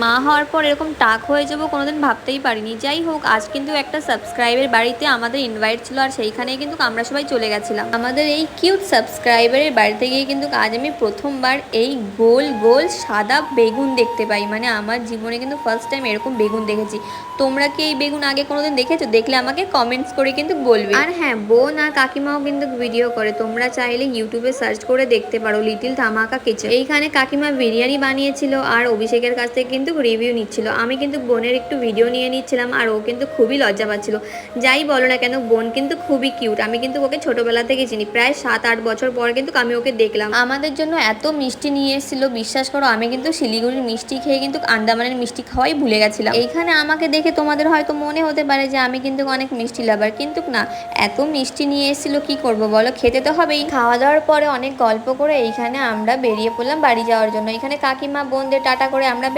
মা হওয়ার পর এরকম টাক হয়ে যাবো কোনোদিন ভাবতেই পারিনি। যাই হোক, আজ কিন্তু একটা সাবস্ক্রাইবের বাড়িতে আমাদের ইনভাইট ছিল, আর সেইখানেই কিন্তু আমরা সবাই চলে গেছিলাম। আমাদের এই কিউট সাবস্ক্রাইবারের বাড়িতে গিয়ে কিন্তু আজ আমি প্রথমবার এই গোল গোল সাদা বেগুন দেখতে পাই। মানে আমার জীবনে কিন্তু ফার্স্ট টাইম এরকম বেগুন দেখেছি। তোমরা কি এই বেগুন আগে কোনোদিন দেখেছো? দেখলে আমাকে কমেন্টস করে কিন্তু বলবে। আর হ্যাঁ, বোন আর কাকিমাও কিন্তু ভিডিও করে, তোমরা চাইলে ইউটিউবে সার্চ করে দেখতে পারো, লিটিল ধামাকা কিচেন। এইখানে কাকিমা বিরিয়ানি বানিয়েছিল আর অভিষেকের কাছ থেকে কিন্তু রিভিউ নিচ্ছিল। আমি কিন্তু বোনের একটু ভিডিও নিয়ে নিচ্ছিলাম, আর ও কিন্তু খুবই লজ্জা পাচ্ছিল। যাই বলো না কেন, বোন কিন্তু খুবই কিউট। আমি কিন্তু ওকে ছোটবেলা থেকে চিনি, প্রায় 7-8 বছর পর কিন্তু আমি ওকে দেখলাম। আমাদের জন্য এত মিষ্টি নিয়ে এসেছিল, বিশ্বাস করো আমি কিন্তু শিলিগুড়ির মিষ্টি খেয়ে কিন্তু আন্দামানের মিষ্টি খাওয়াই ভুলে গেছিলাম। এইখানে আমাকে দেখে তোমাদের হয়তো মনে হতে পারে যে আমি কিন্তু অনেক মিষ্টি লাভার, কিন্তু না, এত মিষ্টি নিয়ে এসেছিল, কি করব বলো, খেতে তো হবেই। খাওয়া দাওয়ার পরে অনেক গল্প করে এইখানে আমরা বেরিয়ে পড়লাম বাড়ি যাওয়ার জন্য। এখানে কাকিমা বোনদের টাটা করে আমরা